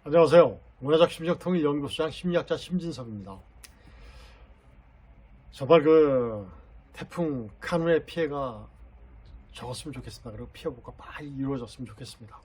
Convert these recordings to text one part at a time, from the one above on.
안녕하세요. 문화적 심리학 통일 연구소장 심리학자 심진섭입니다. 정말 태풍 카눈의 피해가 적었으면 좋겠습니다. 그리고 피해 복구가 빨리 이루어졌으면 좋겠습니다.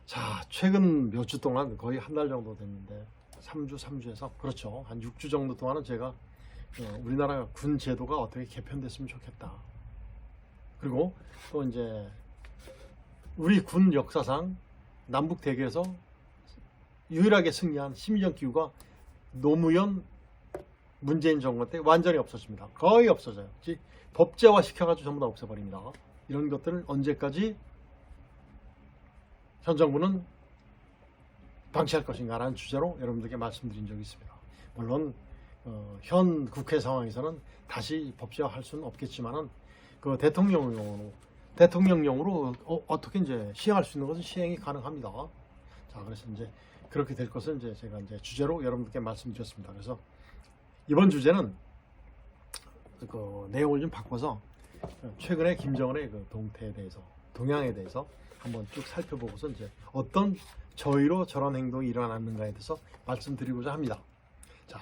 자, 최근 몇 주 동안 거의 한 달 정도 됐는데 3주에서 그렇죠. 한 6주 정도 동안은 제가 우리나라 군 제도가 어떻게 개편됐으면 좋겠다. 그리고 또 이제 우리 군 역사상 남북 대결에서 유일하게 승리한 심의전 기구가 노무현 문재인 정권 때 완전히 없어집니다. 거의 없어져요. 법제화 시켜가지고 전부 다 없애버립니다. 이런 것들을 언제까지 현 정부는 방치할 것인가라는 주제로 여러분들께 말씀드린 적이 있습니다. 물론 현 국회 상황에서는 다시 법제화할 수는 없겠지만은 그 대통령령으로 어떻게 이제 시행할 수 있는 것은 시행이 가능합니다. 자, 그래서 이제 그렇게 될 것을 이제 제가 이제 주제로 여러분들께 말씀드렸습니다. 그래서 이번 주제는 그 내용을 좀 바꿔서 최근에 김정은의 그 동태에 대해서, 동향에 대해서 한번 쭉 살펴보고서 이제 어떤 저희로 저런 행동이 일어났는가에 대해서 말씀드리고자 합니다. 자,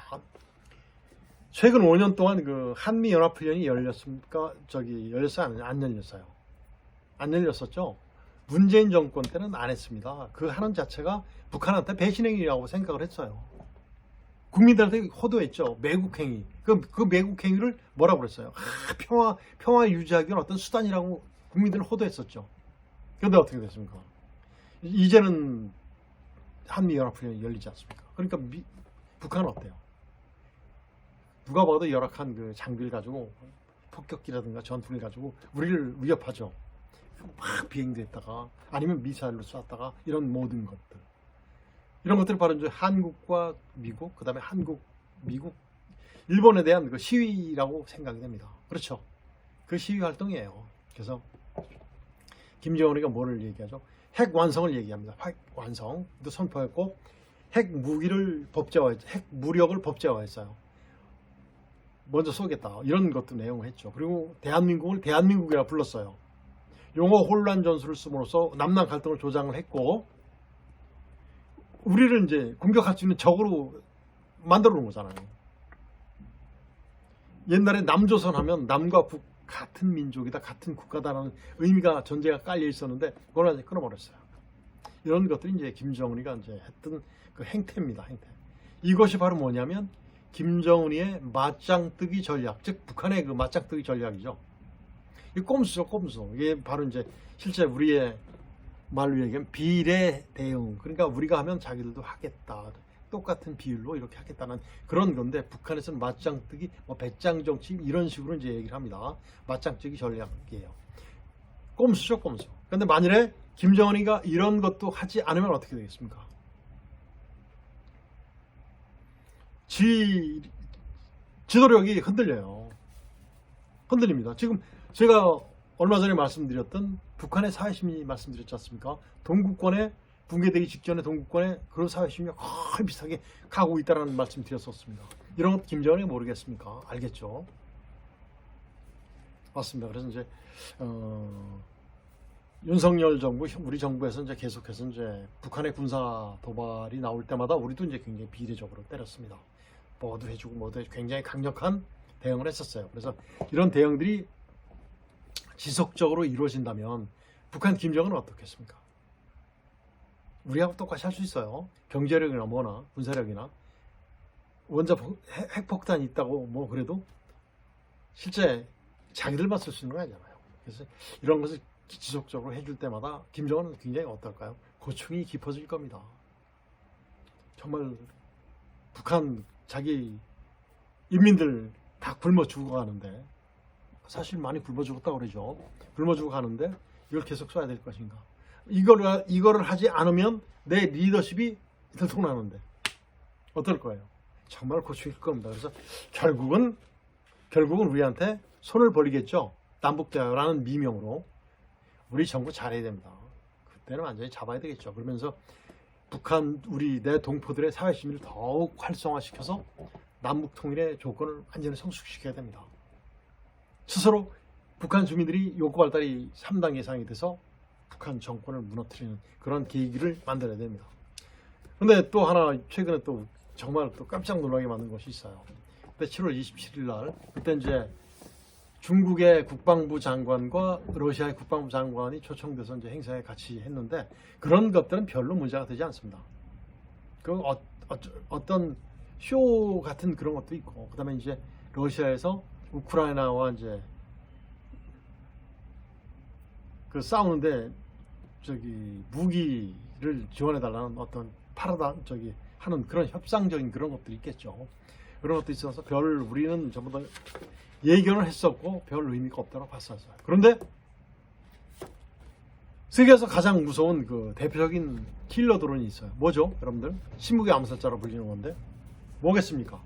최근 5년 동안 그 한미 연합훈련이 열렸습니까? 열렸어요? 안 열렸어요? 안 열렸었죠. 문재인 정권 때는 안 했습니다. 그 하는 자체가 북한한테 배신행위라고 생각을 했어요. 국민들한테 호도했죠. 매국행위. 그 매국행위를 뭐라고 그랬어요? 평화 유지하기 위한 어떤 수단이라고 국민들은 호도했었죠. 그런데 어떻게 됐습니까? 이제는 한미연합훈련이 열리지 않습니까? 그러니까 북한은 어때요? 누가 봐도 열악한 그 장비를 가지고 폭격기라든가 전투를 가지고 우리를 위협하죠. 막 비행도 했다가 아니면 미사일로 쐈다가 이런 모든 것들, 이런 것들이 바로 이제 한국과 미국, 그 다음에 미국, 일본에 대한 그 시위라고 생각이 됩니다. 그렇죠. 그 시위 활동이에요. 그래서 김정은이가 뭐를 얘기하죠? 핵 완성을 얘기합니다. 핵 완성도 선포했고 핵 무기를 법제화했죠. 핵 무력을 법제화했어요. 먼저 쏘겠다, 이런 것도 내용을 했죠. 그리고 대한민국을 대한민국이라 불렀어요. 용어 혼란 전술을 씀으로써 남남 갈등을 조장을 했고 우리를 이제 공격할 수 있는 적으로 만들어 놓은 거잖아요. 옛날에 남조선 하면 남과 북 같은 민족이다, 같은 국가다라는 의미가, 전제가 깔려 있었는데 그걸 이제 끊어버렸어요. 이런 것들이 이제 김정은이가 이제 했던 그 행태입니다. 행태. 이것이 바로 뭐냐면 김정은이의 맞짱뜨기 전략, 즉 북한의 그 맞짱뜨기 전략이죠. 이 꼼수죠, 꼼수. 이게 바로 이제 실제 우리의 말로 얘기하면 비례 대응. 그러니까 우리가 하면 자기들도 하겠다, 똑같은 비율로 이렇게 하겠다는 그런 건데, 북한에서는 맞짱뜨기, 배짱 정치 이런 식으로 이제 얘기를 합니다. 맞짱뜨기 전략이에요. 꼼수죠, 꼼수. 그런데 만일에 김정은이가 이런 것도 하지 않으면 어떻게 되겠습니까? 지도력이 흔들려요. 흔들립니다. 지금 제가 얼마 전에 말씀드렸던 북한의 사회심리 말씀드렸지 않습니까? 동구권에 붕괴되기 직전에 동구권에 그런 사회심리가 거의 비슷하게 가고 있다는 말씀 드렸었습니다. 이런 것 김정은이 모르겠습니까? 알겠죠? 맞습니다. 그래서 이제 윤석열 정부, 우리 정부에서 이제 계속해서 이제 북한의 군사 도발이 나올 때마다 우리도 이제 굉장히 비례적으로 때렸습니다. 뭐도 해주고 뭐도 해주고 굉장히 강력한 대응을 했었어요. 그래서 이런 대응들이 지속적으로 이루어진다면 북한 김정은은 어떻겠습니까? 우리하고 똑같이 할 수 있어요. 경제력이나 뭐나 군사력이나 핵폭탄이 있다고 뭐 그래도 실제 자기들만 쓸 수 있는 거 아니잖아요. 그래서 이런 것을 지속적으로 해줄 때마다 김정은은 굉장히 어떨까요? 고충이 깊어질 겁니다. 정말 북한 자기 인민들 다 굶어 죽어가는데, 사실 많이 굶어 죽었다고 그러죠. 굶어 죽어가는데 이걸 계속 써야 될 것인가? 이거를 하지 않으면 내 리더십이 들통나는데 어떨 거예요? 정말 고충일 겁니다. 그래서 결국은 우리한테 손을 벌리겠죠. 남북대화라는 미명으로. 우리 정부 잘해야 됩니다. 그때는 완전히 잡아야 되겠죠. 그러면서 북한, 내 동포들의 사회심리를 더욱 활성화시켜서 남북 통일의 조건을 완전히 성숙시켜야 됩니다. 스스로 북한 주민들이 욕구 발달이 3단계 이상이 돼서 북한 정권을 무너뜨리는 그런 계기를 만들어야 됩니다. 근데 또 하나 최근에 또 정말 또 깜짝 놀라게 만든 것이 있어요. 그때 7월 27일 날 그때 이제 중국의 국방부 장관과 러시아의 국방부 장관이 초청돼서 이제 행사에 같이 했는데 그런 것들은 별로 문제가 되지 않습니다. 그 어떤 쇼 같은 그런 것도 있고, 그다음에 이제 러시아에서 우크라이나와 이제 그 싸우는데 저기 무기를 지원해 달라는 어떤 하는 그런 협상적인 그런 것들이 있겠죠. 그런 것도 있어서 우리는 전부 다 예견을 했었고 별 의미가 없다고 봤었어요. 그런데 세계에서 가장 무서운 그 대표적인 킬러 드론이 있어요. 뭐죠, 여러분들? 신무기 암살자로 불리는 건데 뭐겠습니까?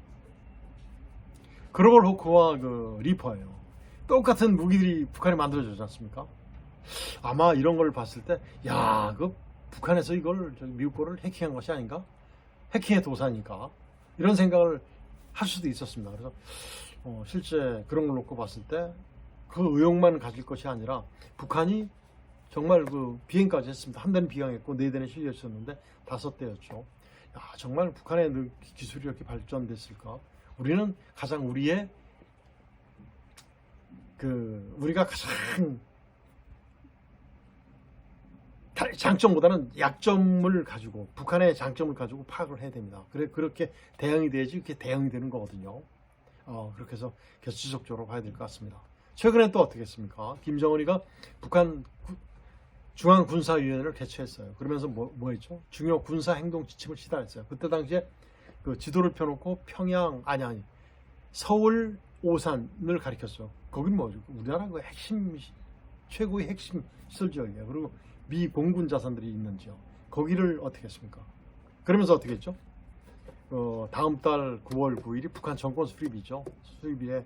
글로벌 호크와 그 리퍼예요. 똑같은 무기들이 북한에 만들어지지 않습니까? 아마 이런 걸 봤을 때, 야, 그 북한에서 이걸 미국 거를 해킹한 것이 아닌가? 해킹의 도사니까 이런 생각을 할 수도 있었습니다. 그래서 실제 그런 걸 놓고 봤을 때 그 의혹만 가질 것이 아니라 북한이 정말 그 비행까지 했습니다. 한 대는 비행했고 4대는 실려 있었는데 5대였죠. 야, 정말 북한의 기술이 이렇게 발전됐을까? 우리는 가장 우리가 가장 장점보다는 약점을 가지고, 북한의 장점을 가지고 파악을 해야 됩니다. 그렇게 대응이 돼야지 그렇게 대응이 되는 거거든요. 그렇게 해서 계속 지속적으로 봐야 될 것 같습니다. 최근에 또 어떻게 했습니까? 김정은이가 북한 중앙군사위원회를 개최했어요. 그러면서 뭐 했죠? 중요 군사행동 지침을 시달했어요. 그때 당시에 그 지도를 펴놓고 서울, 오산을 가리켰어요. 거긴 뭐죠? 우리나라 그 최고의 핵심 시설 지역이에요. 그리고 미 공군 자산들이 있는 지역. 거기를 어떻게 했습니까? 그러면서 어떻게 했죠? 다음 달 9월 9일이 북한 정권 수립이죠. 수립일에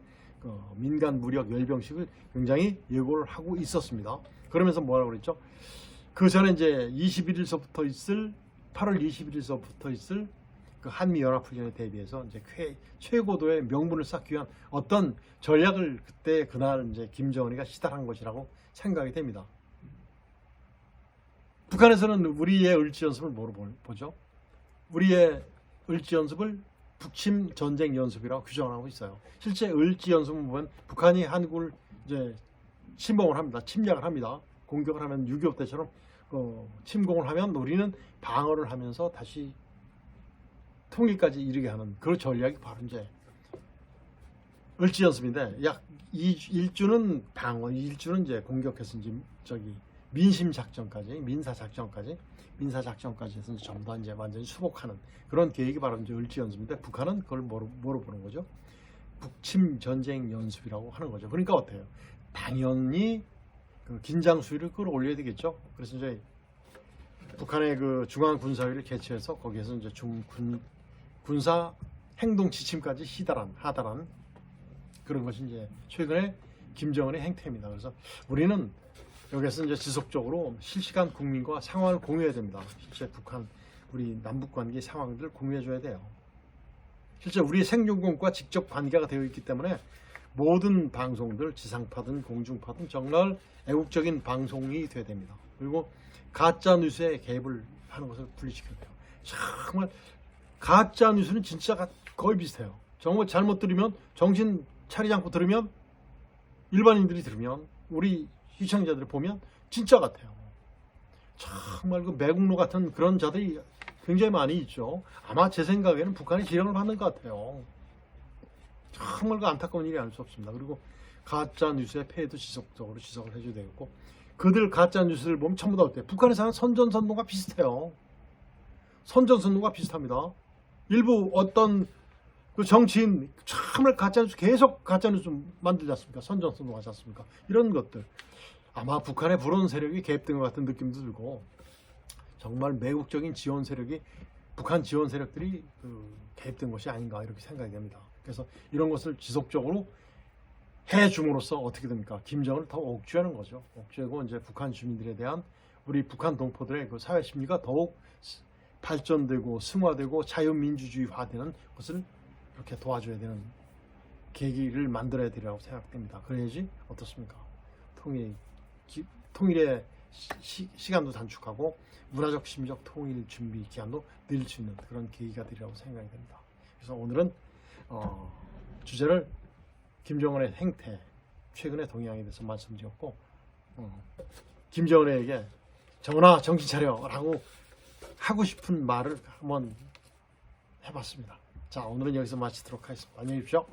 민간 무력 열병식을 굉장히 예고를 하고 있었습니다. 그러면서 뭐라고 그랬죠? 그 전에 이제 8월 21일서부터 있을 그 한미 연합훈련에 대비해서 이제 최고도의 명분을 쌓기 위한 어떤 전략을 그날 이제 김정은이가 시달한 것이라고 생각이 됩니다. 북한에서는 우리의 을지 연습을 뭐로 보죠? 우리의 을지 연습을 북침 전쟁 연습이라고 규정하고 있어요. 실제 을지 연습은 보면 북한이 한국을 이제 침범을 합니다. 침략을 합니다. 공격을 하면 6.25 때처럼 침공을 하면 우리는 방어를 하면서 다시 통일까지 이르게 하는 그 전략이 바로 이제 을지 연습인데, 약 1주는 방어, 1주는 이제 공격해서 이제 민사 작전까지 해서 전부 다 이제 완전히 수복하는 그런 계획이 바로 이제 을지 연습인데, 북한은 그걸 뭐로 보는 거죠? 북침 전쟁 연습이라고 하는 거죠. 그러니까 어때요? 당연히 그 긴장 수위를 끌어올려야 되겠죠. 그래서 이제 북한의 그 중앙 군사위를 개최해서 거기에서 이제 군사 행동 지침까지 하달한 그런 것이 이제 최근에 김정은의 행태입니다. 그래서 우리는 여기서 이제 지속적으로 실시간 국민과 상황을 공유해야 됩니다. 실제 우리 남북 관계 상황들을 공유해줘야 돼요. 실제 우리의 생존권과 직접 관계가 되어 있기 때문에 모든 방송들, 지상파든 공중파든 정말 애국적인 방송이 돼야 됩니다. 그리고 가짜 뉴스에 개입을 하는 것을 분리시켜야 돼요. 정말 가짜 뉴스는 진짜 거의 비슷해요. 정말 잘못 들으면, 정신 차리지 않고 들으면, 일반인들이 들으면, 우리 시청자들이 보면 진짜 같아요. 정말 그 매국노 같은 그런 자들이 굉장히 많이 있죠. 아마 제 생각에는 북한이 지령을 받는 것 같아요. 정말 그 안타까운 일이 아닐 수 없습니다. 그리고 가짜 뉴스의 폐해도 지속적으로 지적을 해줘야 되겠고, 그들 가짜 뉴스를 보면 전부 다 어때요? 북한에서 하는 선전선동과 비슷해요. 선전선동과 비슷합니다. 일부 어떤 그 정치인 정말 가짜뉴스 계속 가짜뉴스 만들지 않습니까? 선전선동 하지 않습니까? 이런 것들 아마 북한의 불온 세력이 개입된 것 같은 느낌도 들고, 정말 매국적인 지원 세력이, 북한 지원 세력들이 개입된 것이 아닌가 이렇게 생각이 됩니다. 그래서 이런 것을 지속적으로 해줌으로써 어떻게 됩니까? 김정은을 더 억제하는 거죠. 억제하고 이제 북한 주민들에 대한, 우리 북한 동포들의 그 사회 심리가 더욱 발전되고 승화되고 자유민주주의화되는 것을 이렇게 도와줘야 되는 계기를 만들어야 되리라고 생각됩니다. 그래야지 어떻습니까? 통일의 시간도 단축하고 문화적 심리적 통일 준비 기간도 늘릴 수 있는 그런 계기가 되리라고 생각이 됩니다. 그래서 오늘은 주제를 김정은의 행태, 최근의 동향에 대해서 말씀드렸고, 김정은에게 정은아 정신 차려라고 하고 싶은 말을 한번 해봤습니다. 자, 오늘은 여기서 마치도록 하겠습니다. 안녕히 계십시오.